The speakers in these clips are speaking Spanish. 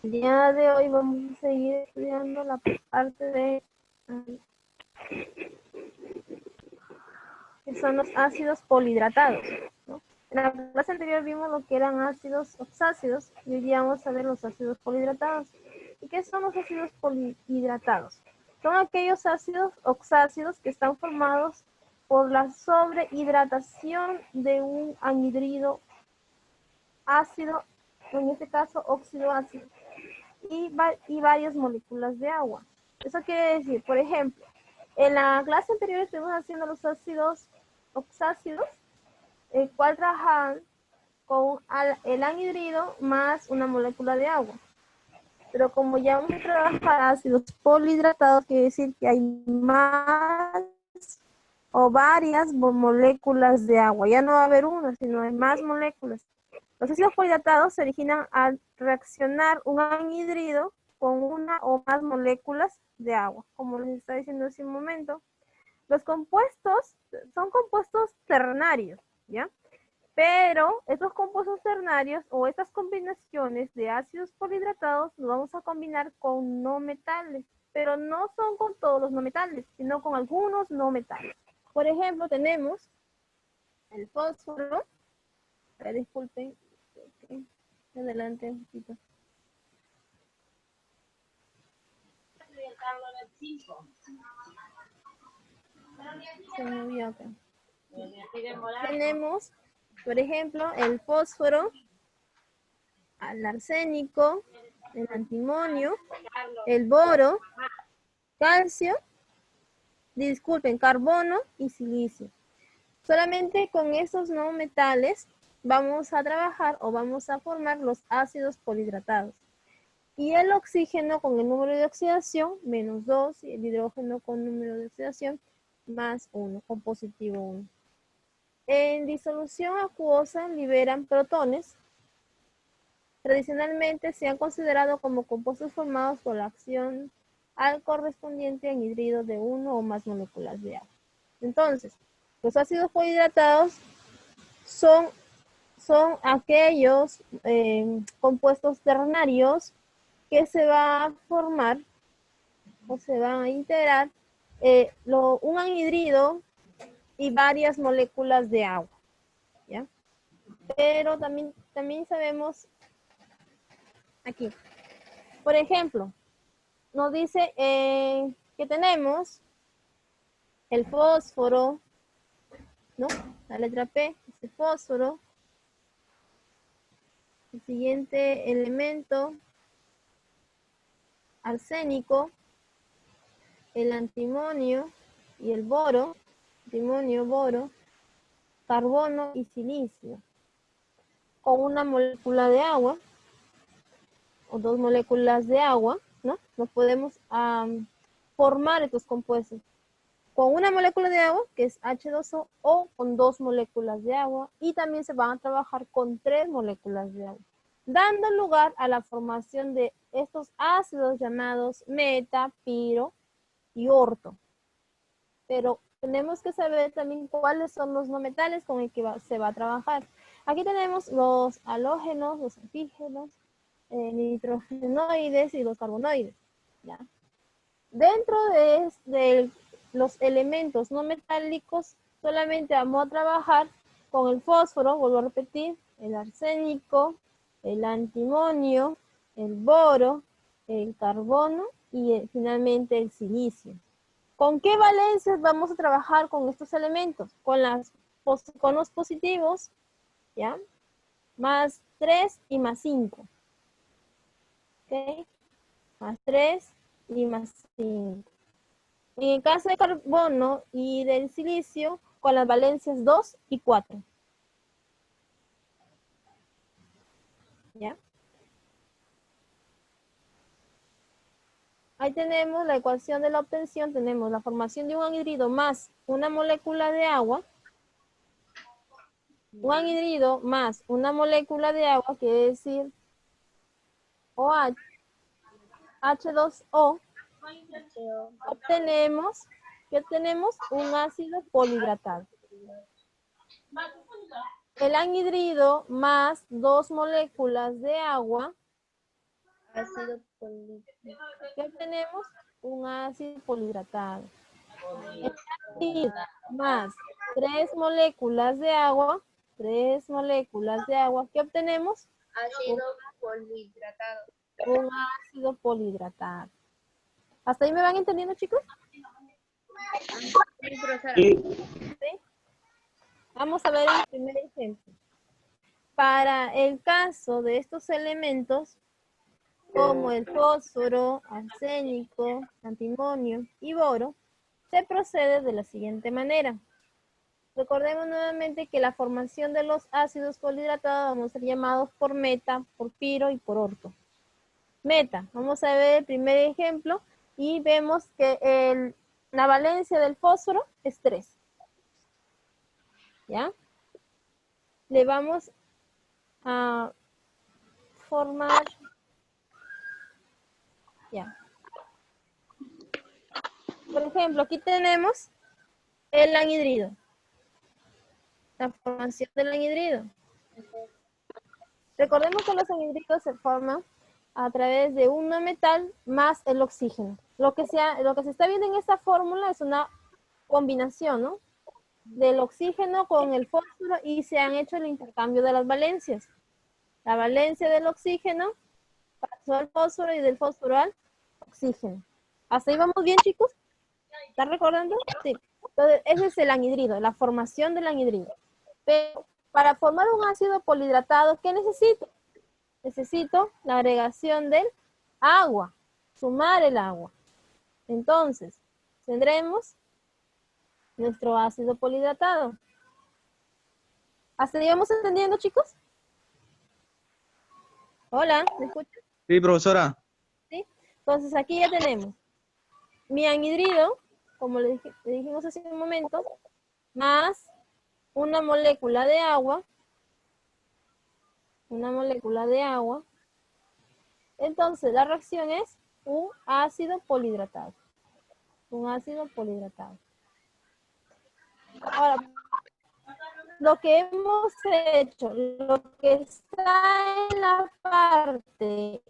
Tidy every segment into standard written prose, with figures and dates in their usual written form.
El día de hoy vamos a seguir estudiando la parte de que son los ácidos polihidratados, ¿no? En la clase anterior vimos lo que eran ácidos oxácidos y hoy día vamos a ver los ácidos polihidratados. ¿Y qué son los ácidos polihidratados? Son aquellos ácidos oxácidos que están formados por la sobrehidratación de un anhidrido ácido, en este caso óxido ácido, y varias moléculas de agua. Eso quiere decir, por ejemplo, en la clase anterior estuvimos haciendo los ácidos oxácidos, el cual trabajan con el anhidrido más una molécula de agua. Pero como ya vamos a trabajar ácidos polihidratados, quiere decir que hay más o varias moléculas de agua. Ya no va a haber una, sino hay más moléculas. Los ácidos polihidratados se originan al reaccionar un anhidrido con una o más moléculas de agua. Como les estaba diciendo hace un momento, los compuestos son compuestos ternarios, ¿ya? Pero estos compuestos ternarios o estas combinaciones de ácidos polihidratados los vamos a combinar con no metales, pero no son con todos los no metales, sino con algunos no metales. Por ejemplo, tenemos el fósforo. Disculpen, okay. Adelante un poquito. Se movió acá. Tenemos, por ejemplo, el fósforo, el arsénico, el antimonio, el boro, calcio, disculpen, carbono y silicio. Solamente con estos no metales vamos a trabajar o vamos a formar los ácidos polihidratados. Y el oxígeno con el número de oxidación, menos 2, y el hidrógeno con número de oxidación, más 1, con positivo 1. En disolución acuosa liberan protones. Tradicionalmente se han considerado como compuestos formados por la acción al correspondiente anhidrido de uno o más moléculas de agua. Entonces, los ácidos polihidratados son aquellos compuestos ternarios que se va a formar o se van a integrar un anhidrido y varias moléculas de agua, ¿ya? Pero también sabemos aquí, por ejemplo, nos dice que tenemos el fósforo, ¿no? La letra P es el fósforo. El siguiente elemento, arsénico, el antimonio y el boro, antimonio, boro, carbono y silicio, con una molécula de agua o dos moléculas de agua, ¿no? Nos podemos formar estos compuestos con una molécula de agua, que es H2O, o con dos moléculas de agua, y también se van a trabajar con 3 moléculas de agua, dando lugar a la formación de estos ácidos llamados meta, piro y orto. Pero tenemos que saber también cuáles son los no metales con el que se va a trabajar. Aquí tenemos los halógenos, los antígenos, nitrogenoides y los carbonoides, ¿ya? Dentro de los elementos no metálicos, solamente vamos a trabajar con el fósforo, vuelvo a repetir, el arsénico, el antimonio, el boro, el carbono y finalmente el silicio. ¿Con qué valencias vamos a trabajar con estos elementos? Con los positivos, ¿ya? Más 3 y más 5. ¿Ok? Más 3 y más 5. En el caso de carbono y del silicio, con las valencias 2 y 4. ¿Ya? Ahí tenemos la ecuación de la obtención. Tenemos la formación de un anhidrido más una molécula de agua. Un anhidrido más una molécula de agua, quiere decir OH, H2O. Obtenemos un ácido polihidratado. El anhidrido más 2 moléculas de agua Ácido polídrico. ¿Qué obtenemos? Un ácido polihidratado. Y más 3 moléculas de agua, 3 moléculas de agua, ¿qué obtenemos? Ácido polihidratado. Un ácido polihidratado. ¿Hasta ahí me van entendiendo, chicos? Sí, profesora. ¿Sí? Vamos a ver el primer ejemplo. Para el caso de estos elementos, como el fósforo, arsénico, antimonio y boro, se procede de la siguiente manera. Recordemos nuevamente que la formación de los ácidos polihidratados vamos a ser llamados por meta, por piro y por orto. Meta, vamos a ver el primer ejemplo y vemos que la valencia del fósforo es 3. ¿Ya? Le vamos a formar, ya. Por ejemplo, aquí tenemos el anhidrido. La formación del anhidrido. Recordemos que los anhidridos se forman a través de un no metal más el oxígeno. Lo que se está viendo en esta fórmula es una combinación, ¿no? Del oxígeno con el fósforo y se han hecho el intercambio de las valencias. La valencia del oxígeno pasó al fósforo y del fósforo al oxígeno. ¿Hasta ahí vamos bien, chicos? ¿Están recordando? Sí. Entonces, ese es el anhidrido, la formación del anhidrido. Pero para formar un ácido polihidratado, ¿qué necesito? Necesito la agregación del agua, sumar el agua. Entonces, tendremos nuestro ácido polihidratado. ¿Hasta ahí vamos entendiendo, chicos? Hola, ¿me escuchan? Sí, profesora. ¿Sí? Entonces, aquí ya tenemos mi anhidrido, como le dijimos hace un momento, más una molécula de agua, entonces la reacción es un ácido polihidratado. Ahora, lo que hemos hecho, lo que está en la parte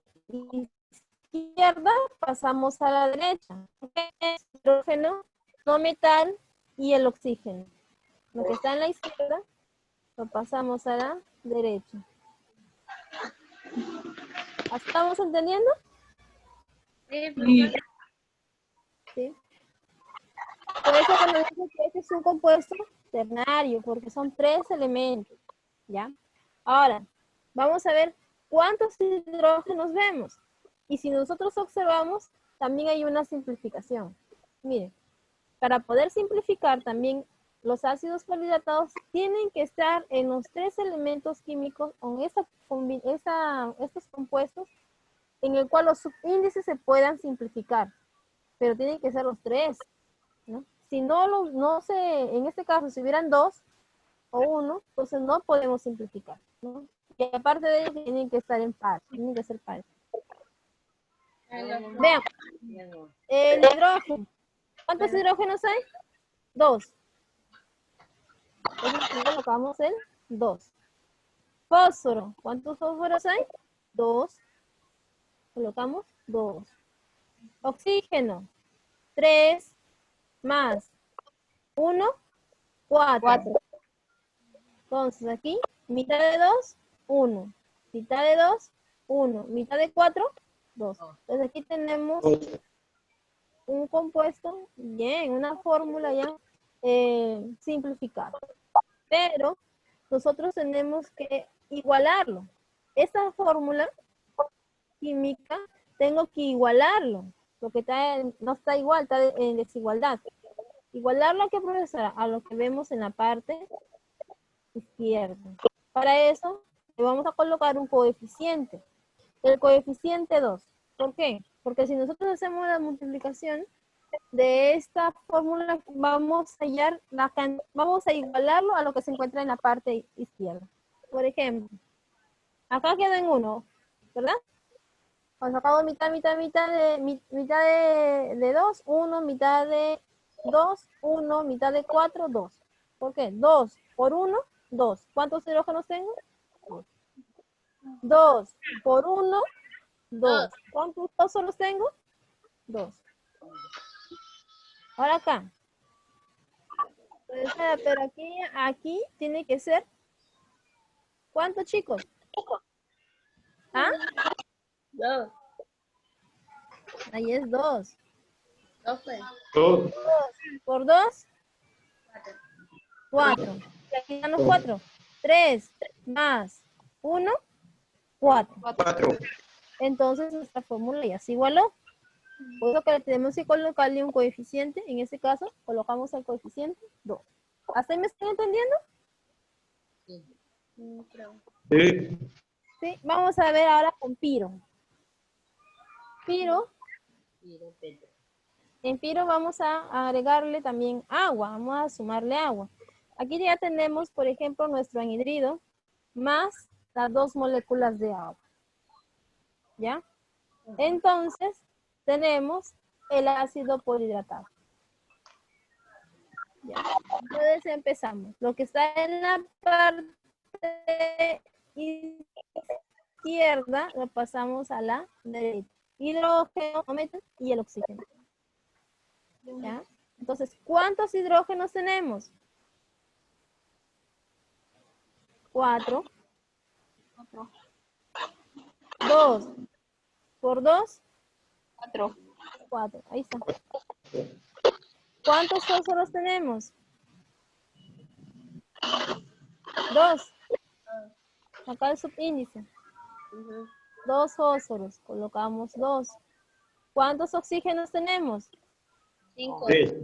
izquierda, pasamos a la derecha. El hidrógeno, no metal y el oxígeno. Lo que está en la izquierda, lo pasamos a la derecha. ¿Estamos entendiendo? Sí, Sí. Por eso cuando digo que este es un compuesto ternario, porque son 3 elementos, ¿ya? Ahora, vamos a ver cuántos hidrógenos vemos. Y si nosotros observamos, también hay una simplificación. Miren, para poder simplificar también los ácidos polihidratados tienen que estar en los 3 elementos químicos o en estos compuestos en el cual los subíndices se puedan simplificar, pero tienen que ser los 3, ¿no? Si no en este caso, si hubieran 2 o 1, entonces no podemos simplificar, ¿no? Y aparte de ello, tienen que estar en par, tienen que ser pares. Vean, el hidrógeno. ¿Cuántos hidrógenos hay? 2. Entonces aquí colocamos el 2. Fósforo. ¿Cuántos fósforos hay? 2. Colocamos 2. Oxígeno. 3 más 1, 4. Entonces aquí, mitad de 2, 1. Mitad de 2, 1. Mitad de 4, 2. Entonces aquí tenemos un compuesto, bien, una fórmula ya simplificada. Pero nosotros tenemos que igualarlo. Esta fórmula química tengo que igualarlo. Lo que no está igual, está en desigualdad. Igualarlo a qué, profesora? A lo que vemos en la parte izquierda. Para eso le vamos a colocar un coeficiente. El coeficiente 2. ¿Por qué? Porque si nosotros hacemos la multiplicación de esta fórmula, vamos a igualarlo a lo que se encuentra en la parte izquierda. Por ejemplo, acá queda en 1, ¿verdad? Cuando sacamos mitad de 2, 1, mitad de 2, 1, mitad de 4, 2. ¿Por qué? 2 por 1, 2. ¿Cuántos hidrógenos tengo? 2 por 1, 2. ¿Cuántos fósforos tengo? 2. Ahora acá. Pero aquí tiene que ser. ¿Cuántos, chicos? ¿Ah? 2. Ahí es 2. 2 pues. 2. Por 2, 4. Y aquí están los 4. 3 más 1, 4. 4. Entonces nuestra fórmula ya se igualó. Por eso que tenemos que colocarle un coeficiente. En este caso, colocamos el coeficiente 2. ¿Hasta ahí me están entendiendo? Sí. Sí. Vamos a ver ahora con Piro. En Piro vamos a agregarle también agua. Vamos a sumarle agua. Aquí ya tenemos, por ejemplo, nuestro anhidrido más las 2 moléculas de agua. ¿Ya? Entonces, tenemos el ácido polihidratado. Ya. Entonces empezamos. Lo que está en la parte izquierda lo pasamos a la derecha. Hidrógeno y el oxígeno. ¿Ya? Entonces, ¿cuántos hidrógenos tenemos? 4. 2. Por 2. 4. Ahí está. ¿Cuántos fósforos tenemos? 2. Acá el subíndice. 2 fósforos. Colocamos 2. ¿Cuántos oxígenos tenemos? 5. 5.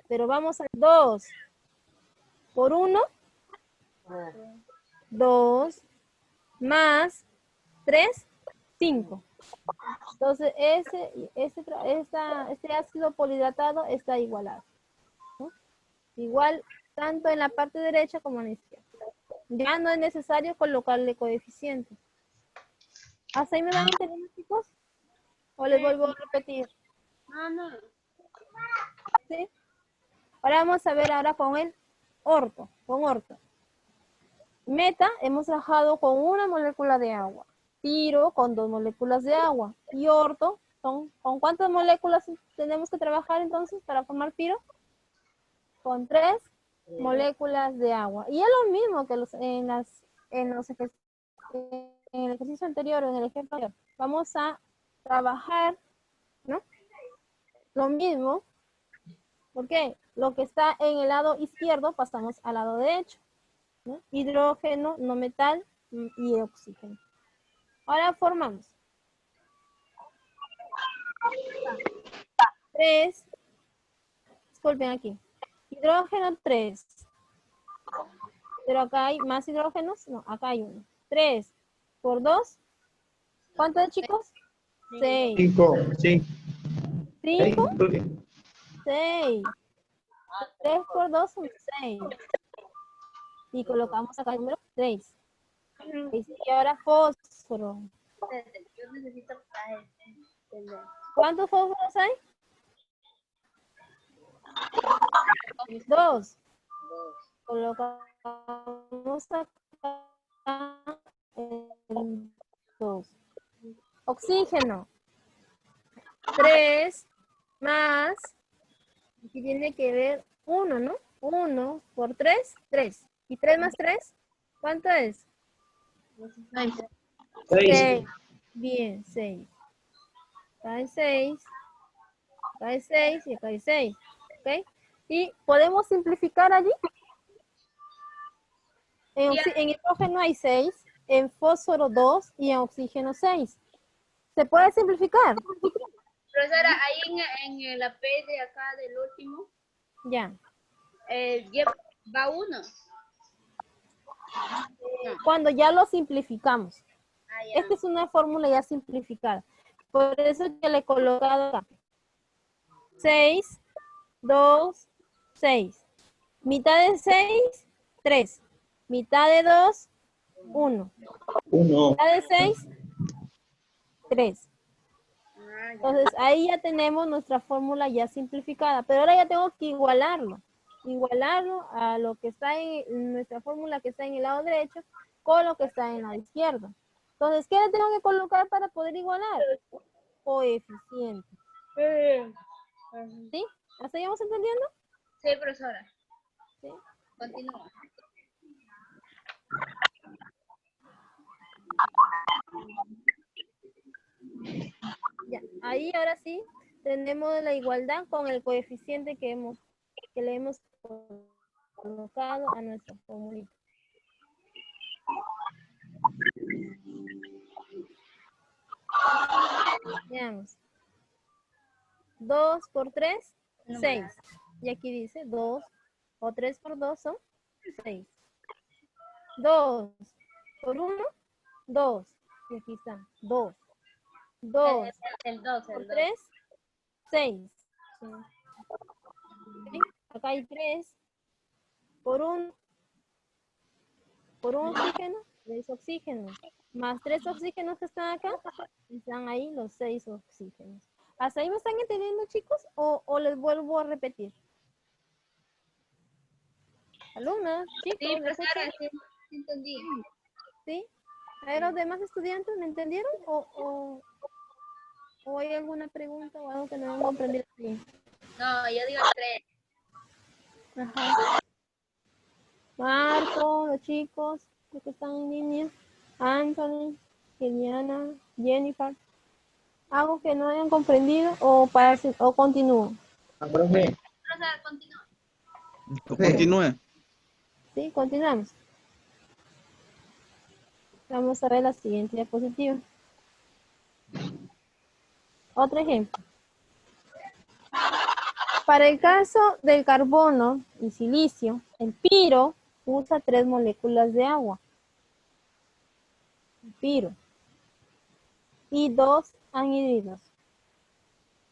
Pero vamos a 2 por 1. 2 más 3, 5. Entonces, este ácido polihidratado está igualado, ¿no? Igual tanto en la parte derecha como en la izquierda. Ya no es necesario colocarle coeficiente. ¿Hasta ahí me van a entender, chicos? ¿O les vuelvo a repetir? No. ¿Sí? Ahora vamos a ver ahora con el orto, con orto. Meta hemos trabajado con 1 molécula de agua. Piro con 2 moléculas de agua. Y orto, ¿con cuántas moléculas tenemos que trabajar entonces para formar piro? Con 3 moléculas de agua. Y es lo mismo que en el ejercicio anterior o en el ejemplo anterior. Vamos a trabajar, ¿no? Lo mismo. ¿Por qué? Lo que está en el lado izquierdo pasamos al lado derecho, ¿no? Hidrógeno, no metal y oxígeno. Ahora formamos 3, disculpen aquí, hidrógeno 3, pero acá hay más hidrógenos, no, acá hay 1. 3 por 2, ¿cuántos, chicos? 6. 5. 5. 5, 6. 3 por 2 son 6. Y colocamos acá el número 6. Y ahora fósforo. Yo necesito entender. ¿Cuántos fósforos hay? 2. Colocamos acá el 2. Oxígeno. 3 más, aquí tiene que ver 1, ¿no? 1 por 3, 3. ¿Y 3 más 3? ¿Cuánto es? 6. 6. Bien, 6. Acá hay 6. Acá hay 6 y acá hay 6. ¿Ok? ¿Y podemos simplificar allí? En hidrógeno hay 6, en fósforo 2 y en oxígeno 6. ¿Se puede simplificar? Profesora, ahí en la P de acá del último, Ya. va 1. Cuando ya lo simplificamos. Ya. Esta es una fórmula ya simplificada. Por eso que le he colocado acá. 6, 2, 6. Mitad de 6, 3. Mitad de 2, 1. 1. Mitad de 6, 3. Entonces, ahí ya tenemos nuestra fórmula ya simplificada. Pero ahora ya tengo que igualarlo. Igualarlo a lo que está en nuestra fórmula que está en el lado derecho con lo que está en el lado izquierdo. Entonces, ¿qué le tengo que colocar para poder igualar? Coeficiente. ¿Sí? ¿Hasta ahí vamos entendiendo? Sí, profesora. Sí. Continúa. Ya. Ahí ahora sí tenemos la igualdad con el coeficiente que le hemos colocado a nuestra fórmula. Veamos. 2 por 3, 6. Y aquí dice 2 o 3 por 2 son 6. 2 por 1, 2. Y aquí está, 2. 2 El 2, por el 2. 3, 6. ¿Sí? Acá hay 3 por 1 oxígeno, 3 oxígenos. Más 3 oxígenos que están acá, están ahí los 6 oxígenos. ¿Hasta ahí me están entendiendo, chicos? ¿O les vuelvo a repetir? Alumnas, chicos, Sí, ¿me escuchan? profesora, sí entendí. ¿Sí? A ver, ¿los demás estudiantes me entendieron? ¿O hay alguna pregunta o algo que no han comprendido bien? No, yo digo 3. Ajá. Marco, los chicos que están en línea, Anthony, Eliana, Jennifer, algo que no hayan comprendido o continúo. Profe. Profesora, continúa. Continúe. Sí, continuamos. Vamos a ver la siguiente diapositiva. Otro ejemplo. Para el caso del carbono y silicio, el piro usa 3 moléculas de agua. Piro. Y 2 anhidridos.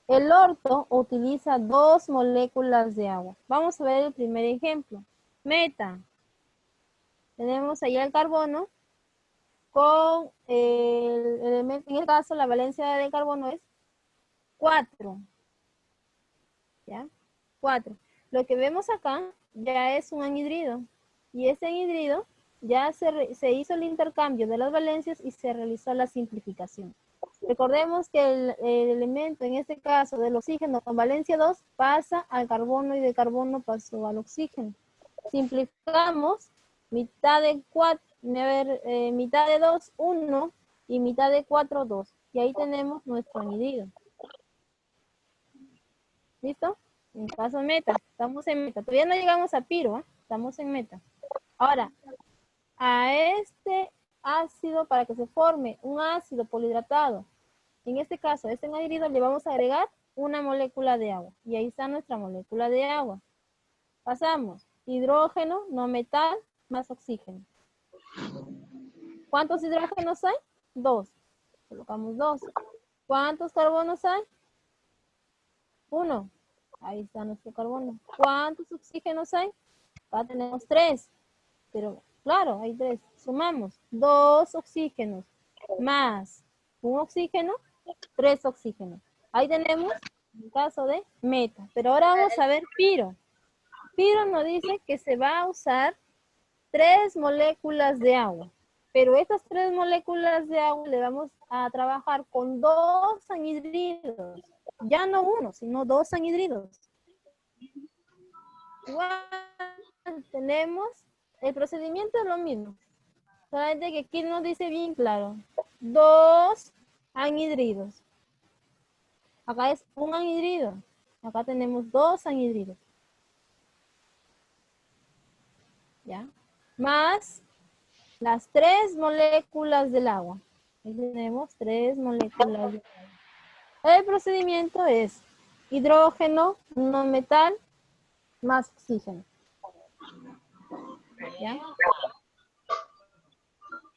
El orto utiliza 2 moléculas de agua. Vamos a ver el primer ejemplo. Meta. Tenemos ahí el carbono con el elemento, en el caso la valencia del carbono es 4. ¿Ya? 4. Lo que vemos acá ya es un anhidrido. Y ese anhidrido ya se hizo el intercambio de las valencias y se realizó la simplificación. Recordemos que el elemento, en este caso del oxígeno con valencia 2, pasa al carbono y de carbono pasó al oxígeno. Simplificamos, mitad de 4, mitad de 2, 1 y mitad de 4, 2. Y ahí tenemos nuestro anhidrido. ¿Listo? En caso meta, estamos en meta. Todavía no llegamos a piro, ¿eh? Estamos en meta. Ahora, a este ácido, para que se forme un ácido polihidratado, en este caso, este anhidrido le vamos a agregar una molécula de agua. Y ahí está nuestra molécula de agua. Pasamos, hidrógeno, no metal, más oxígeno. ¿Cuántos hidrógenos hay? 2. Colocamos 2. ¿Cuántos carbonos hay? 1. Ahí está nuestro carbono. ¿Cuántos oxígenos hay? Acá tenemos 3. Pero claro, hay 3. Sumamos 2 oxígenos más un oxígeno, 3 oxígenos. Ahí tenemos el caso de meta. Pero ahora vamos a ver piro. Piro nos dice que se va a usar 3 moléculas de agua. Pero estas 3 moléculas de agua le vamos a trabajar con 2 anhidridos. Ya no 1, sino 2 anhidridos. Igual tenemos, el procedimiento es lo mismo. Solamente que aquí nos dice bien claro. 2 anhidridos. Acá es un anhidrido. Acá tenemos 2 anhidridos. ¿Ya? Más las 3 moléculas del agua. Ahí tenemos 3 moléculas de agua. El procedimiento es hidrógeno, no metal, más oxígeno. ¿Ya?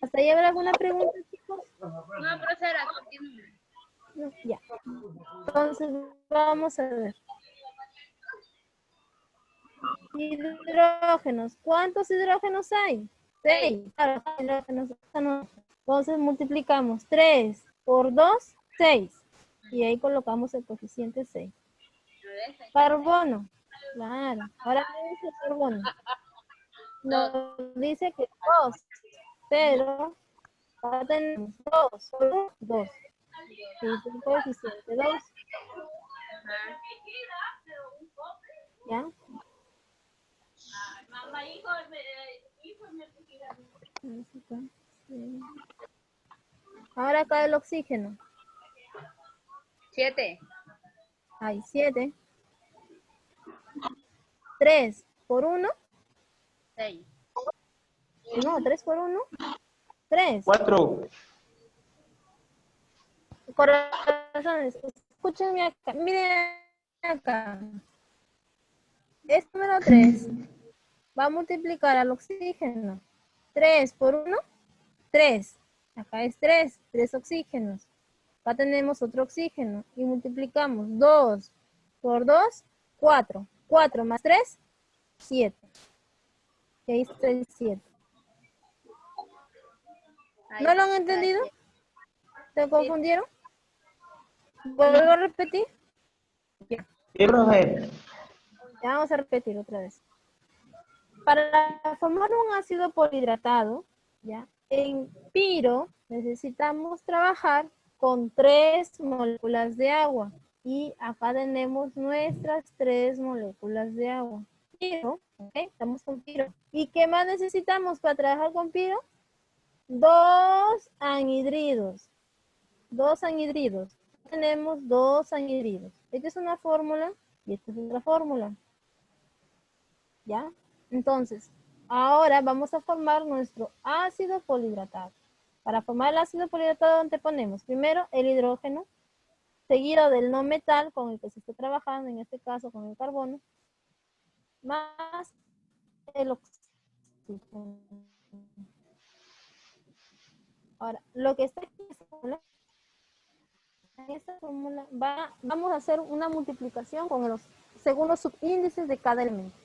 ¿Hasta ahí habrá alguna pregunta, chicos? No, profesora, continúa. No, ya. Entonces, vamos a ver. Hidrógenos. ¿Cuántos hidrógenos hay? 6. Claro, hidrógenos. Entonces, multiplicamos 3 por 2, 6. Y ahí colocamos el coeficiente 6. Carbono. Claro. Ahora me dice carbono. Nos dice que 2. Pero Acá tenemos 2 por 1, 2. Y un coeficiente 2. Ajá. ¿Ya? Ahora acá el oxígeno. 7. Hay 7. 3 por 1. 6. No, 3 por 1. 3. 4. Corazones, escúchenme acá. Miren acá. Este número 3 va a multiplicar al oxígeno. 3 por 1, 3. Acá es 3, 3 oxígenos. Acá tenemos otro oxígeno y multiplicamos 2 por 2, 4. 4 más 3, 7. Y ahí está el 7. ¿No lo han entendido? ¿Se confundieron? ¿Vuelvo a repetir? Ya. Sí, profe. Ya vamos a repetir otra vez. Para formar un ácido polihidratado, ¿ya? En piro necesitamos trabajar con 3 moléculas de agua. Y acá tenemos nuestras 3 moléculas de agua. Piro, ¿ok? Estamos con piro. ¿Y qué más necesitamos para trabajar con piro? 2 anhidridos. 2 anhidridos. Tenemos 2 anhidridos. Esta es una fórmula y esta es otra fórmula. ¿Ya? Entonces, ahora vamos a formar nuestro ácido polihidratado. Para formar el ácido polihidratado, ¿dónde ponemos? Primero el hidrógeno, seguido del no metal con el que se está trabajando, en este caso con el carbono, más el oxígeno. Ahora, lo que está aquí en esta fórmula, vamos a hacer una multiplicación según los subíndices de cada elemento.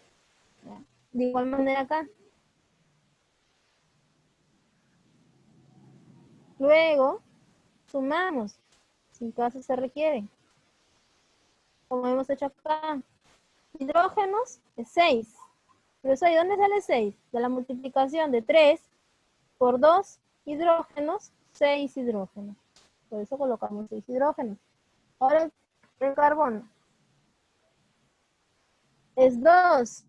¿Ya? De igual manera acá. Luego, sumamos, si en caso se requiere. Como hemos hecho acá. Hidrógenos es 6. Pero ¿de dónde sale 6? De la multiplicación de 3 por 2 hidrógenos, 6 hidrógenos. Por eso colocamos 6 hidrógenos. Ahora el carbono es 2.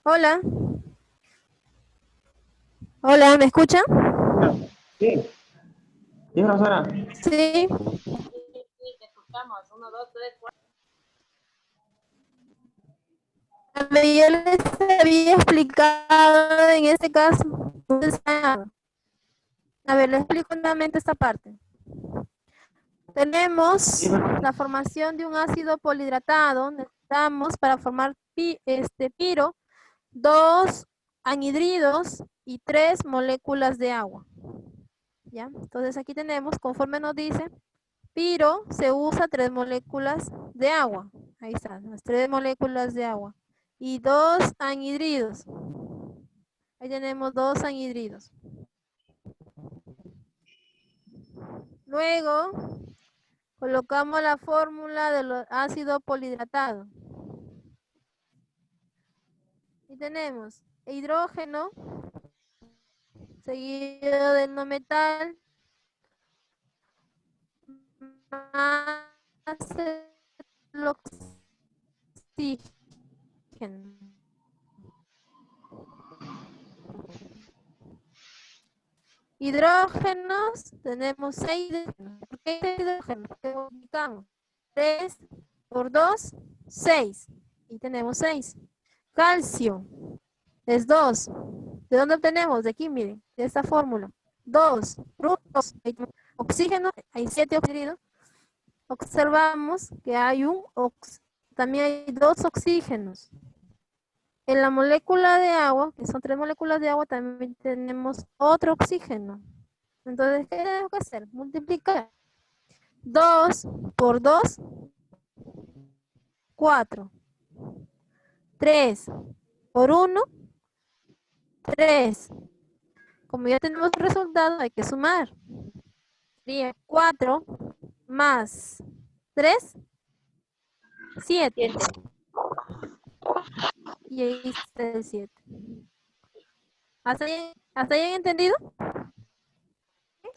Hola. Hola, ¿me escuchan? Sí. Sí, profesora. Sí. Yo les había explicado en este caso. A ver, les explico nuevamente esta parte. Tenemos Sí, profesora. la formación de un ácido polihidratado. Necesitamos para formar piro 2 anhidridos y 3 moléculas de agua. ¿Ya? Entonces aquí tenemos, conforme nos dice, piro se usa 3 moléculas de agua. Ahí están, las 3 moléculas de agua. Y 2 anhidridos. Ahí tenemos 2 anhidridos. Luego, colocamos la fórmula del ácido polihidratado. Y Y tenemos hidrógeno, seguido del no metal, más el oxígeno. Hidrógenos, tenemos 6 hidrógenos. ¿Por qué 6 hidrógenos? Porque multiplicamos 3 por 2, 6. Y tenemos 6. Calcio es 2. ¿De dónde obtenemos? De aquí, miren, de esta fórmula. 2, 2. Oxígeno, hay 7 oxígenos. Observamos que hay también hay 2 oxígenos. En la molécula de agua, que son 3 moléculas de agua, también tenemos otro oxígeno. Entonces, ¿qué tenemos que hacer? Multiplicar. 2 por 2, 4. 3 por 1, 3. Como ya tenemos el resultado, hay que sumar. Sería 4 más 3, 7. Y ahí está el 7. ¿Hasta ahí han entendido?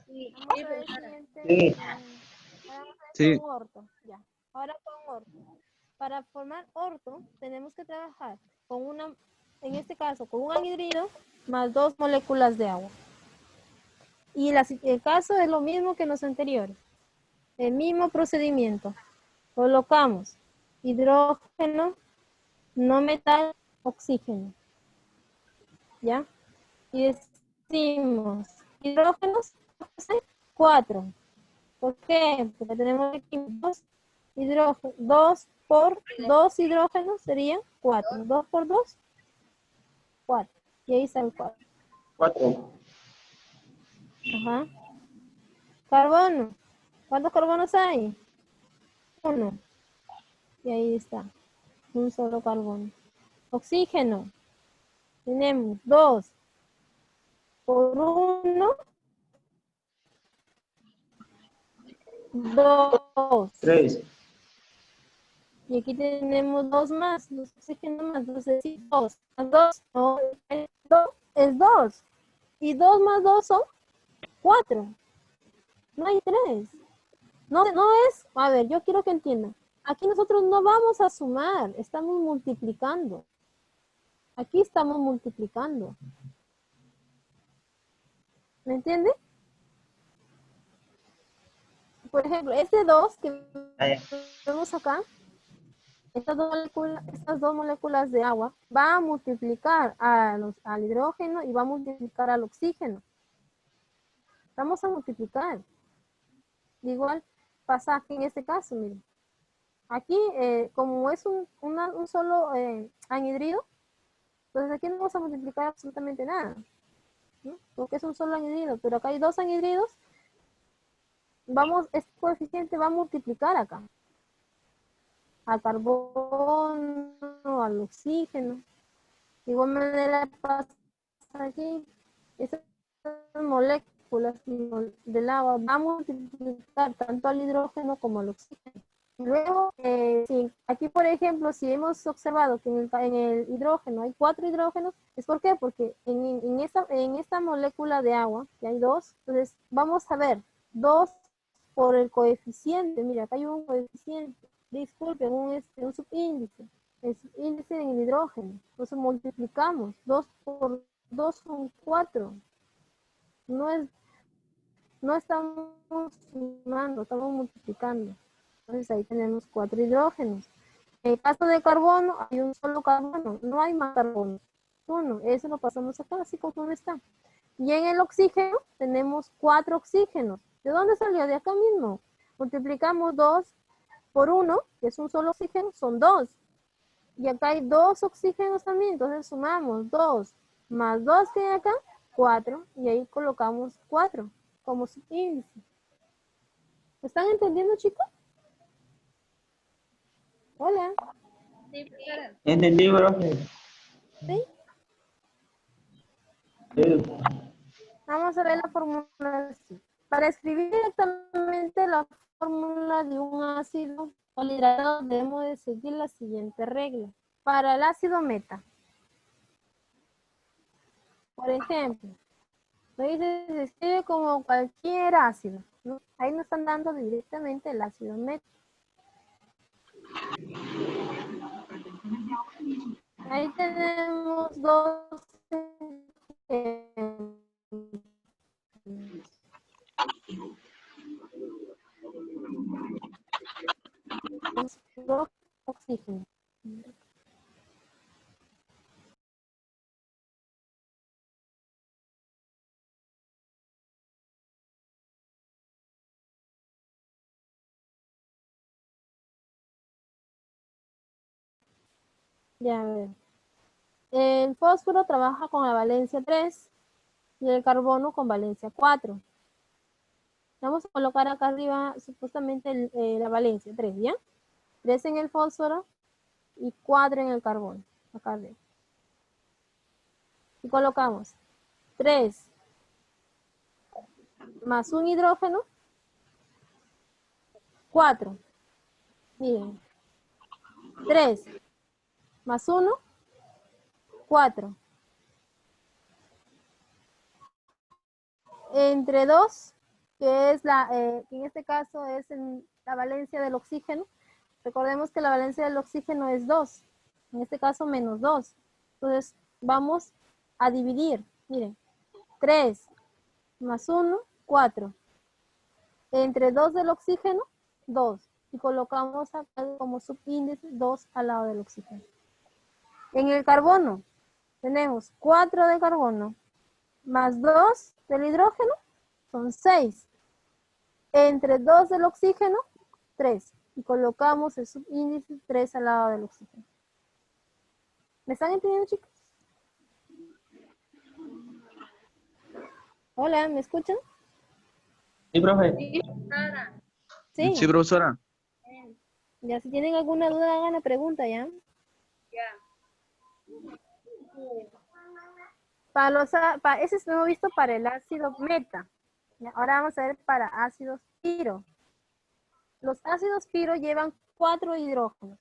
Sí, Vamos sí, a ver el profesora. siguiente. Sí. Ahora vamos a ver Sí. con orto. Ya. Ahora con orto. Para formar orto, tenemos que trabajar con una, en este caso, con un anhidrido más 2 moléculas de agua. Y el caso es lo mismo que en los anteriores. El mismo procedimiento. Colocamos hidrógeno, no metal, oxígeno. ¿Ya? Y decimos hidrógenos, 4. ¿Por qué? Porque tenemos aquí 2 hidrógenos. 2 por 2 hidrógenos serían 4. 2 por 2, 4. Y ahí está el 4. 4. Ajá. Carbono. ¿Cuántos carbonos hay? 1. Y ahí está. Un solo carbono. Oxígeno. Tenemos 2 por 1. 2. 3. Y aquí tenemos 2 más, 2 oxígenos más, entonces sí, 2. 2, no, es 2. Y 2 más 2 son 4. No hay 3. No es, a ver, yo quiero que entiendan. Aquí nosotros no vamos a sumar, estamos multiplicando. Aquí estamos multiplicando. ¿Me entiende? Por ejemplo, este 2 que vemos acá, estas dos moléculas de agua va a multiplicar al hidrógeno y va a multiplicar al oxígeno. Vamos a multiplicar. Igual pasa aquí en este caso, miren. Aquí, como es un solo anhidrido, entonces aquí no vamos a multiplicar absolutamente nada, ¿no? Porque es un solo anhidrido, pero acá hay 2 anhidridos. Este coeficiente va a multiplicar acá. Al carbono, al oxígeno. De igual manera pasa aquí. Estas moléculas del agua van a multiplicar tanto al hidrógeno como al oxígeno. Luego, sí, aquí por ejemplo, si hemos observado que en el hidrógeno hay 4 hidrógenos, ¿es por qué? Porque en esta molécula de agua, que hay 2, entonces vamos a ver 2 por el coeficiente. Mira, acá hay un coeficiente, disculpen, un subíndice, el subíndice en el hidrógeno. Entonces multiplicamos, 2 por 2 son 4. No estamos sumando, estamos multiplicando. Entonces ahí tenemos 4 hidrógenos. En el caso de carbono, hay un solo carbono, no hay más carbono. 1, eso lo pasamos acá, así como está. Y en el oxígeno tenemos 4 oxígenos. ¿De dónde salió? De acá mismo. Multiplicamos 2 por 1, que es un solo oxígeno, son 2. Y acá hay 2 oxígenos también, entonces sumamos 2 más 2 que hay acá, 4. Y ahí colocamos 4 como subíndice. ¿Están entendiendo, chicos? Hola. Sí, profesora. ¿Entendí, profe? ¿Sí? Sí. Vamos a ver la fórmula así. Para escribir directamente la fórmula de un ácido polihidratado debemos de seguir la siguiente regla. Para el ácido meta, Por ejemplo, me dice, se escribe como cualquier ácido, ¿no? Ahí nos están dando directamente el ácido mético. Ahí tenemos dos ejemplos. Oxígeno. Ya ver. El fósforo trabaja con la valencia 3 y el carbono con valencia 4. Vamos a colocar acá arriba supuestamente la valencia 3, ¿ya? 3 en el fósforo y 4 en el carbono. Acá arriba. Y colocamos 3 más un hidrógeno, 4. Miren, 3 más 1, 4. Entre 2, que es que en este caso es la valencia del oxígeno. Recordemos que la valencia del oxígeno es 2. En este caso, menos 2. Entonces, vamos a dividir. Miren, 3 más 1, 4. Entre 2 del oxígeno, 2. Y colocamos acá como subíndice 2 al lado del oxígeno. En el carbono, tenemos 4 de carbono más 2 del hidrógeno, son 6. Entre 2 del oxígeno, 3. Y colocamos el subíndice 3 al lado del oxígeno. ¿Me están entendiendo, chicos? Hola, ¿me escuchan? Sí, profe. Sí, Sara. Sí. Sí, profesora. Ya, si tienen alguna duda, hagan la pregunta, ¿ya? Ya. Ese es nuevo visto para el ácido meta. ¿Ya? Ahora vamos a ver para ácidos piro. Los ácidos piro llevan 4 hidrógenos.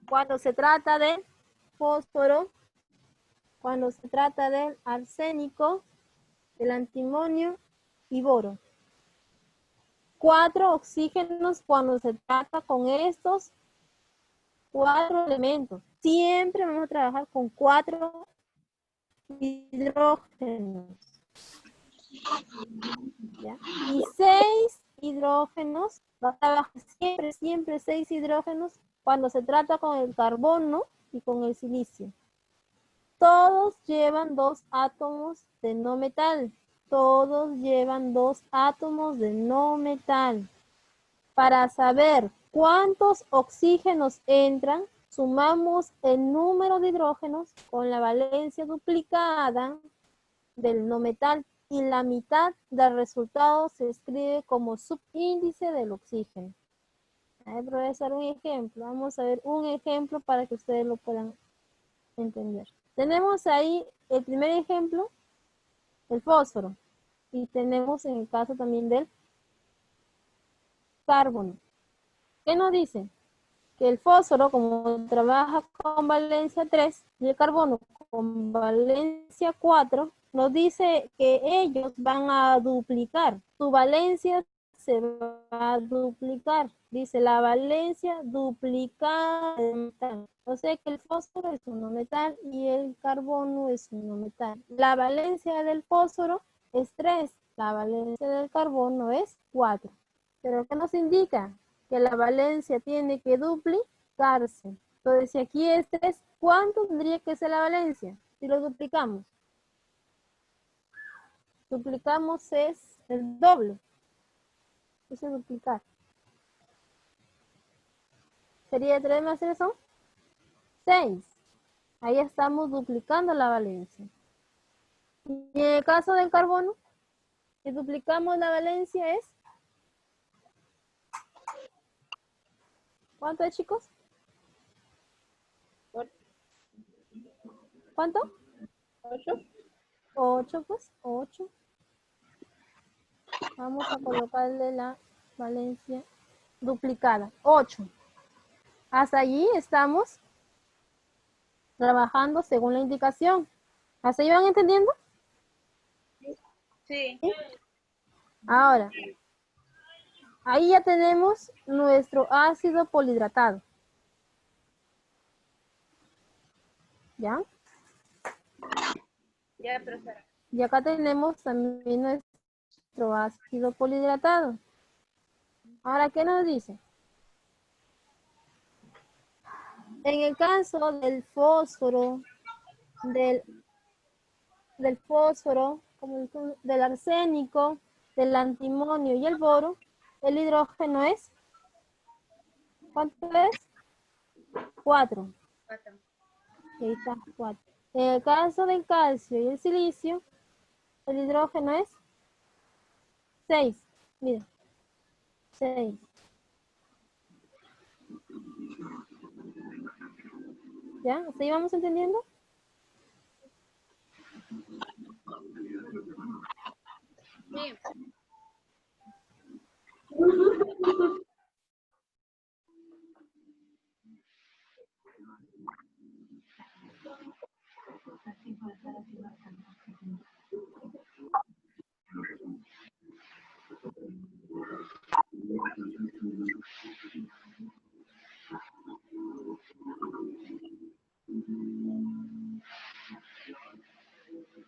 Cuando se trata de fósforo, cuando se trata del arsénico, del antimonio y boro. 4 oxígenos cuando se trata con estos 4 elementos. Siempre vamos a trabajar con 4 hidrógenos. ¿Ya? Y 6 hidrógenos, va a trabajar siempre 6 hidrógenos cuando se trata con el carbono y con el silicio. Todos llevan 2 átomos de no metal. Todos llevan 2 átomos de no metal. Para saber cuántos oxígenos entran, sumamos el número de hidrógenos con la valencia duplicada del no metal y la mitad del resultado se escribe como subíndice del oxígeno. Voy a hacer un ejemplo. Vamos a ver un ejemplo para que ustedes lo puedan entender. Tenemos ahí el primer ejemplo, el fósforo. Y tenemos en el caso también del carbono. ¿Qué nos dice? Que el fósforo, como trabaja con valencia 3 y el carbono con valencia 4, nos dice que ellos van a duplicar. Su valencia se va a duplicar. Dice la valencia duplicada de metal. O sea que el fósforo es un no metal y el carbono es un no metal. La valencia del fósforo es 3. La valencia del carbono es 4. ¿Pero qué nos indica? Que la valencia tiene que duplicarse. Entonces, si aquí es 3, ¿cuánto tendría que ser la valencia? Si lo duplicamos. Duplicamos es el doble. Eso es duplicar. Sería 3 más 3 son 6. Ahí estamos duplicando la valencia. Y en el caso del carbono, si duplicamos la valencia es... ¿Cuánto es, chicos? ¿Cuánto? 8. 8, pues, 8. Vamos a colocarle la valencia duplicada, 8. Hasta allí estamos trabajando según la indicación. ¿Hasta ahí van entendiendo? Sí. Ahora, ahí ya tenemos nuestro ácido polihidratado. ¿Ya? Ya, profesora. Y acá tenemos también nuestro ácido polihidratado. Ahora, ¿qué nos dice? En el caso del fósforo, del fósforo, del arsénico, del antimonio y el boro, el hidrógeno es, ¿cuánto es? 4. 4. Ahí está, 4. En el caso del calcio y el silicio, el hidrógeno es 6. Mira, 6. ¿Ya? ¿Hasta ahí vamos entendiendo? Sí.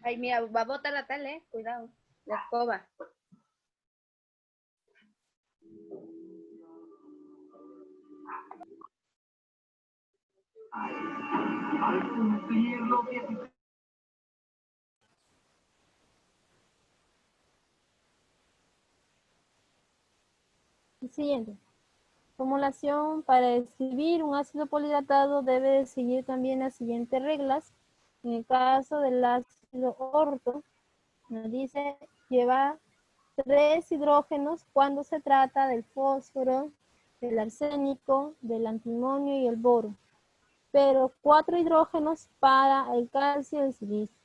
Ay, mira, va a botar la tal, cuidado. La escoba. El siguiente. Formulación para escribir un ácido polihidratado debe seguir también las siguientes reglas. En el caso del ácido orto, nos dice lleva 3 hidrógenos cuando se trata del fósforo, del arsénico, del antimonio y el boro, pero 4 hidrógenos para el calcio y el silicio.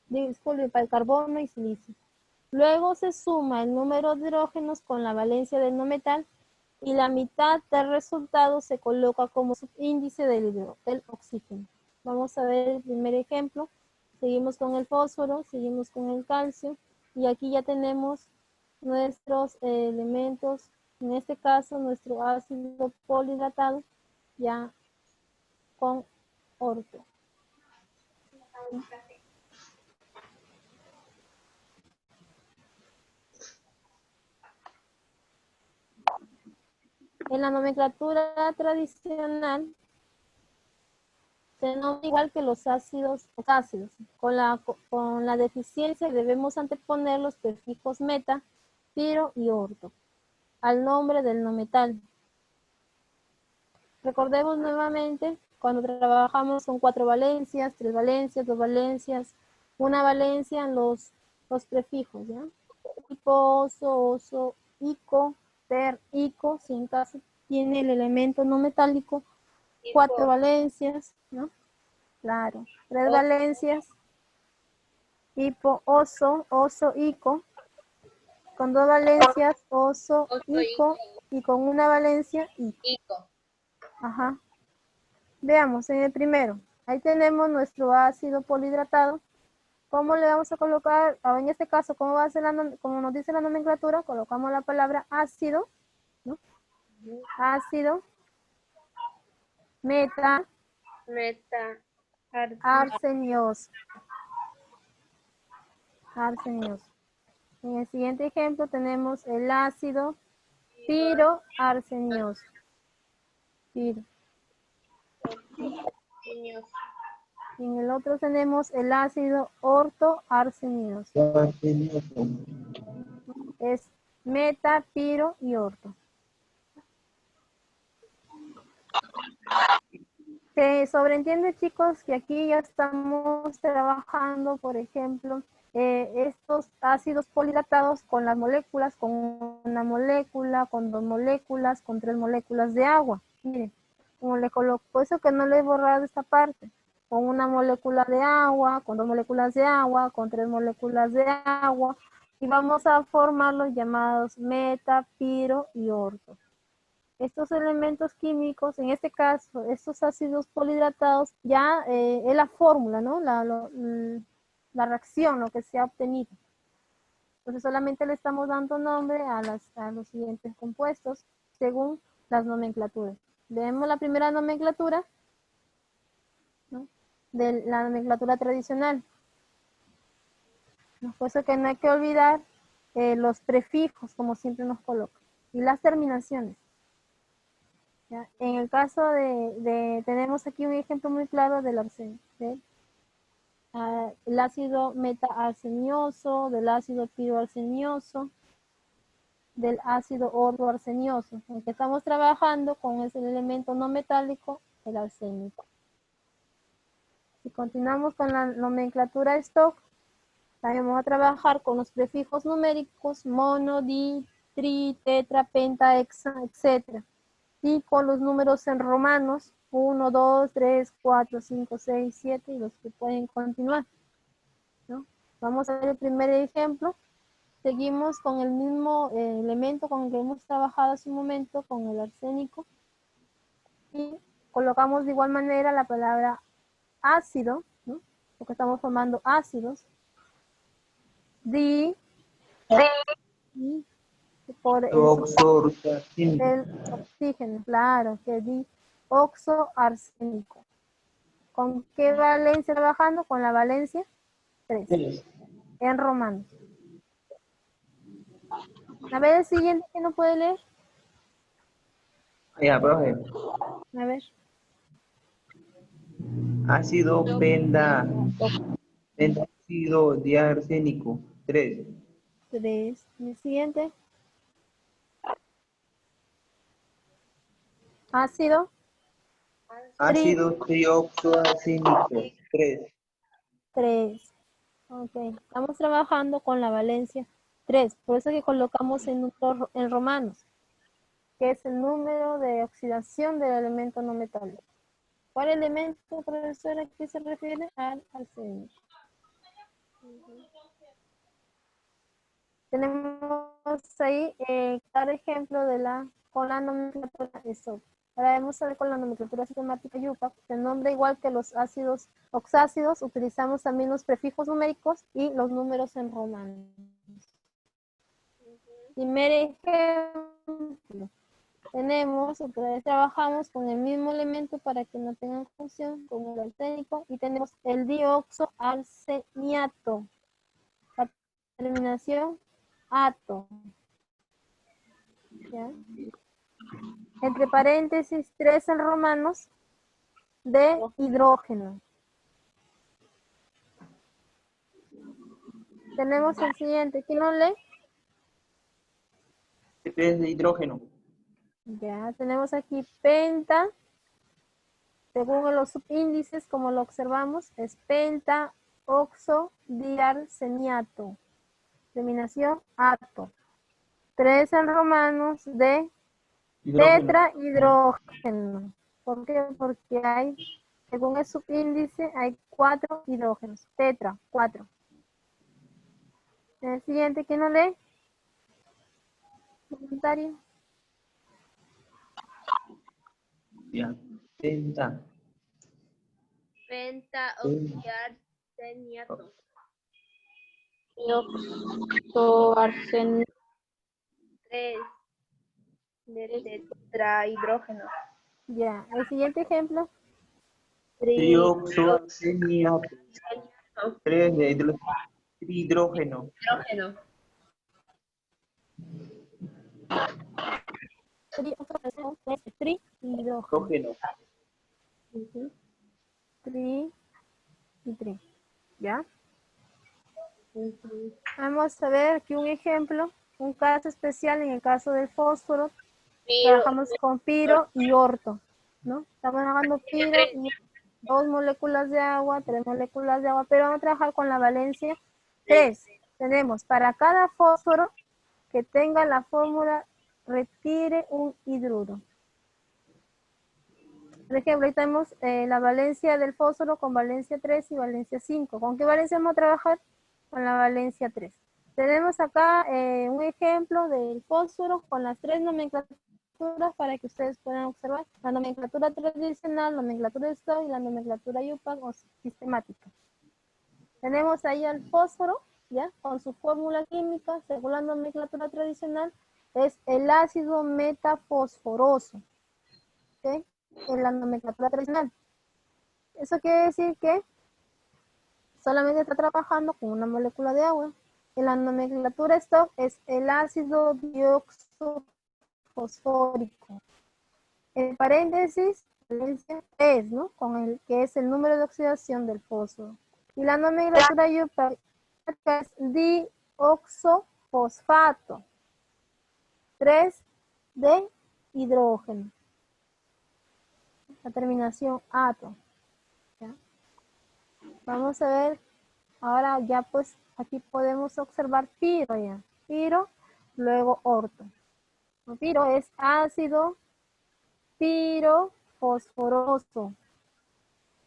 Disculpe, para el carbono y silicio. Luego se suma el número de hidrógenos con la valencia del no metal y la mitad del resultado se coloca como subíndice del oxígeno. Vamos a ver el primer ejemplo. Seguimos con el fósforo, seguimos con el calcio y aquí ya tenemos nuestros elementos, en este caso nuestro ácido polihidratado ya con orto. En la nomenclatura tradicional se nombra igual que los ácidos. Con la deficiencia debemos anteponer los prefijos meta, piro y orto al nombre del no metal. Recordemos nuevamente cuando trabajamos con 4 valencias, 3 valencias, 2 valencias, una valencia en los prefijos, ¿ya? Ico, oso, ico, per, ico, si en caso tiene el elemento no metálico, 4 valencias, ¿no? Claro, 3 valencias, hipo, oso, ico, con 2 valencias, oso, ico, y con una valencia, ico. Ajá. Veamos, en el primero, ahí tenemos nuestro ácido polihidratado. ¿Cómo le vamos a colocar? En este caso, como nos dice la nomenclatura, colocamos la palabra ácido, ¿no? Ácido, meta, arsenioso. En el siguiente ejemplo tenemos el ácido piroarsenioso. Piro. En el otro tenemos el ácido ortoarsenioso. Es meta, piro y orto. Se sobreentiende, chicos, que aquí ya estamos trabajando, por ejemplo, estos ácidos polhidratados con las moléculas, con una molécula, con 2 moléculas, con 3 moléculas de agua. Miren, como le coloco, por eso que no le he borrado esta parte. Con una molécula de agua, con 2 moléculas de agua, con 3 moléculas de agua, y vamos a formar los llamados meta, piro y orto. estos elementos químicos, en este caso, estos ácidos polihidratados, ya es la fórmula, ¿no? La reacción, lo que se ha obtenido. Entonces solamente le estamos dando nombre a los siguientes compuestos según las nomenclaturas. Vemos la primera nomenclatura, ¿no? De la nomenclatura tradicional. ¿No? Por eso que no hay que olvidar los prefijos, como siempre nos colocan, y las terminaciones. ¿Ya? En el caso tenemos aquí un ejemplo muy claro del arsénico, el ácido meta-arsenioso, del ácido piroarsenioso, del ácido ordoarsenioso, aunque estamos trabajando con ese elemento no metálico, el arsénico. Si continuamos con la nomenclatura stock, también vamos a trabajar con los prefijos numéricos mono, di, tri, tetra, penta, hexa, etc. Y con los números en romanos, 1, 2, 3, 4, 5, 6, 7 y los que pueden continuar, ¿no? Vamos a ver el primer ejemplo. Seguimos con el mismo elemento con el que hemos trabajado hace un momento, con el arsénico. Y colocamos de igual manera la palabra ácido, ¿no? Porque estamos formando ácidos. Di, y por el oxígeno, claro, que di oxoarsénico. ¿Con qué valencia trabajando? Con la valencia 3, en romanos. A ver el siguiente que no puede leer. Ya, profe. A ver. Ácido pentácido diarsénico. 3. 3. El siguiente. Ácido. Ácido trioxoarsénico. 3. 3. Ok. Estamos trabajando con la valencia 3. Por eso que colocamos en romanos, que es el número de oxidación del elemento no metálico. ¿Cuál elemento, profesora, que se refiere? Al arsénico. Tenemos ahí cada ejemplo con la nomenclatura ESOP. Ahora vamos a ver con la nomenclatura sistemática YUPAC. Se nombra igual que los ácidos oxácidos, utilizamos también los prefijos numéricos y los números en romanos. Primer ejemplo. Trabajamos con el mismo elemento para que no tengan confusión con el arsénico y tenemos el dioxoarseniato. La terminación ato. ¿Ya? Entre paréntesis 3 en romanos de hidrógeno. Tenemos el siguiente. ¿Quién lo lee? 3 de hidrógeno. Ya, tenemos aquí penta. Según los subíndices, como lo observamos, es penta oxodiarseniato. Terminación ato. 3 en romanos de tetrahidrógeno. ¿Por qué? Porque según el subíndice, hay 4 hidrógenos. Tetra, 4. El siguiente, ¿quién lo lee? Comentario. Ya. Penta. Pentaoxiarseniato. Dioxoarseniato. 3 de tetrahidrógeno. Ya, el siguiente ejemplo. Trioxoarseniato. 3 de hidrógeno. Hidrógeno. Trihidrógeno. Tri y tri. ¿Ya? Vamos a ver aquí un ejemplo, un caso especial en el caso del fósforo. Trabajamos con piro y orto, ¿no? Estamos trabajando piro y 2 moléculas de agua, 3 moléculas de agua, pero vamos a trabajar con la valencia 3. Tenemos para cada fósforo que tenga la fórmula retire un hidruro. Por ejemplo, ahí tenemos la valencia del fósforo con valencia 3 y valencia 5. ¿Con qué valencia vamos a trabajar? Con la valencia 3. Tenemos acá un ejemplo del fósforo con las 3 nomenclaturas nomenclaturas para que ustedes puedan observar. La nomenclatura tradicional, la nomenclatura de stock y la nomenclatura UPAC o sistemática. Tenemos ahí al fósforo, ¿ya? Con su fórmula química, según la nomenclatura tradicional, es el ácido metafosforoso, ¿ok? En la nomenclatura tradicional. Eso quiere decir que solamente está trabajando con una molécula de agua. En la nomenclatura stock es el ácido dioxofosfórico. En paréntesis, es, ¿no? Con el que es el número de oxidación del fósforo. Y la nomenclatura UPAC es dioxofosfato. 3 de hidrógeno. La terminación ato. ¿Ya? Vamos a ver, ahora ya pues aquí podemos observar piro ya. Piro, luego orto. Piro es ácido pirofosforoso.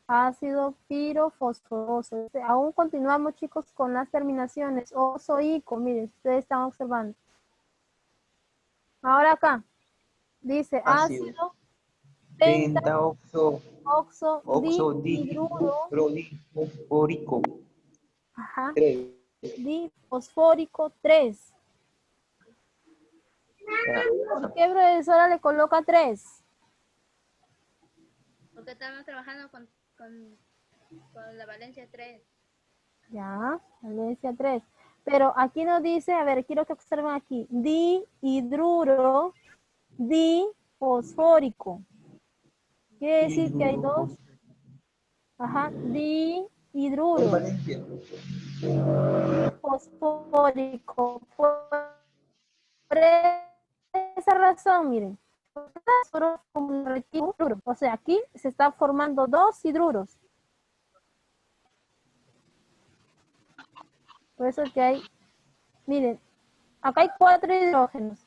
Ácido pirofosforoso. Aún continuamos, chicos, con las terminaciones oso, ico. Miren, ustedes están observando. Ahora acá dice ácido Pentaoxo oxodihidruro, difosfórico. ajá, 3. difosfórico 3. ¿Por qué profesora le coloca 3? Porque estamos trabajando con la valencia 3. Ya, valencia 3. Pero aquí nos dice, a ver, quiero que observen aquí, dihidruro difosfórico. Quiere decir que hay dos. Ajá, dihidruro fosfórico. Por esa razón, miren, o sea, aquí se está formando dos hidruros. Por eso que hay, miren, acá hay 4 hidrógenos.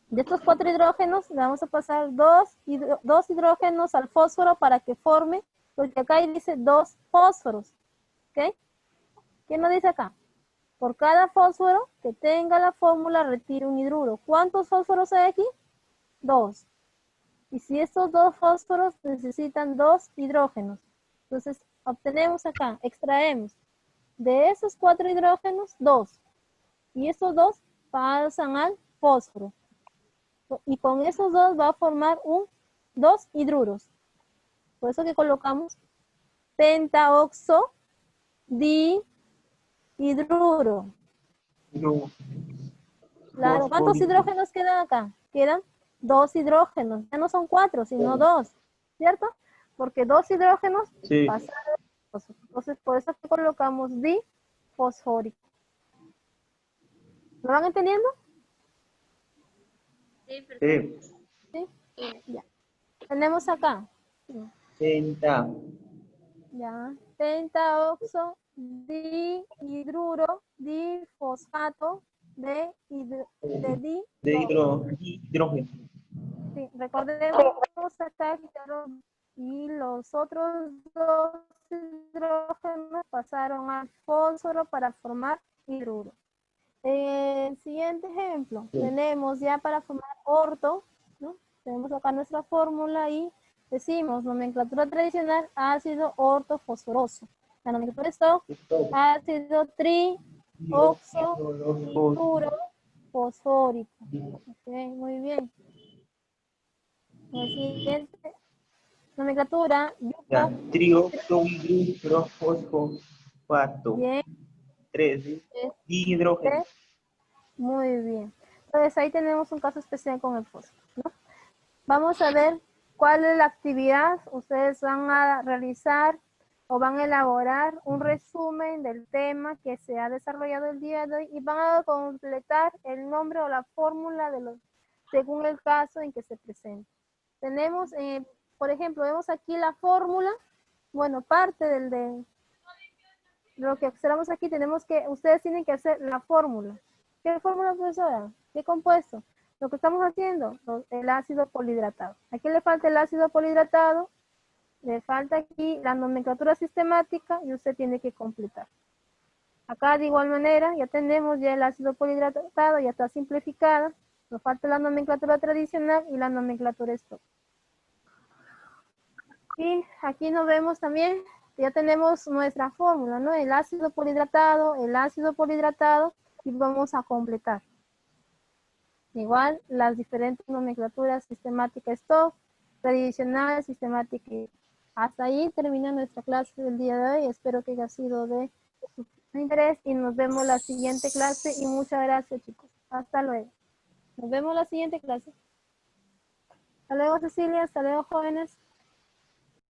De estos 4 hidrógenos le vamos a pasar dos hidrógenos al fósforo para que forme, porque acá dice 2 fósforos. ¿Ok? ¿Qué nos dice acá? Por cada fósforo que tenga la fórmula, retire un hidruro. ¿Cuántos fósforos hay aquí? 2. Y si estos 2 fósforos necesitan 2 hidrógenos, entonces obtenemos acá, extraemos de esos 4 hidrógenos, 2. Y estos 2 pasan al fósforo. Y con esos 2 va a formar 2 hidruros. Por eso que colocamos pentaoxo dihidruro. No. Claro, ¿cuántos hidrógenos quedan acá? Quedan 2 hidrógenos. Ya no son 4, sino 2. ¿Cierto? Porque 2 hidrógenos Sí. pasaron al fósforo. Entonces, por eso que colocamos difosfórico. ¿Lo van entendiendo? Sí, perfecto. Sí. ¿Sí? Ya. Tenemos acá. Penta. Ya. Pentaoxo dihidruro difosfato de Hidrógeno. Sí, recordemos acá y los otros 2 hidrógenos pasaron al fósforo para formar hidruro. Siguiente ejemplo, tenemos ya para formar orto, ¿no? Tenemos acá nuestra fórmula y decimos nomenclatura tradicional, ácido ortofosforoso. La nomenclatura stock, ácido trioxohidruro fosfórico. Ok, muy bien. La siguiente nomenclatura, Ya. Trioxohidrofosfato. bien, 3. Dihidrógeno. muy bien. Entonces ahí tenemos un caso especial con el fósforo, ¿no? Vamos a ver cuál es la actividad. Ustedes van a realizar o van a elaborar un resumen del tema que se ha desarrollado el día de hoy y van a completar el nombre o la fórmula según el caso en que se presente. Tenemos, por ejemplo, vemos aquí la fórmula, bueno, parte de lo que observamos aquí, ustedes tienen que hacer la fórmula. ¿Qué fórmula, profesora? ¿Qué compuesto? Lo que estamos haciendo, el ácido polihidratado. Aquí le falta el ácido polihidratado, le falta aquí la nomenclatura sistemática y usted tiene que completar. Acá de igual manera ya tenemos ya el ácido polihidratado, ya está simplificada. Nos falta la nomenclatura tradicional y la nomenclatura stock. Y aquí nos vemos también, ya tenemos nuestra fórmula, ¿no? El ácido polihidratado, y vamos a completar. Igual las diferentes nomenclaturas, sistemática stock, tradicional, sistemática. Hasta ahí termina nuestra clase del día de hoy. Espero que haya sido de su interés y nos vemos la siguiente clase y muchas gracias, chicos. Hasta luego. Nos vemos la siguiente clase. Hasta luego, Cecilia. Hasta luego, jóvenes.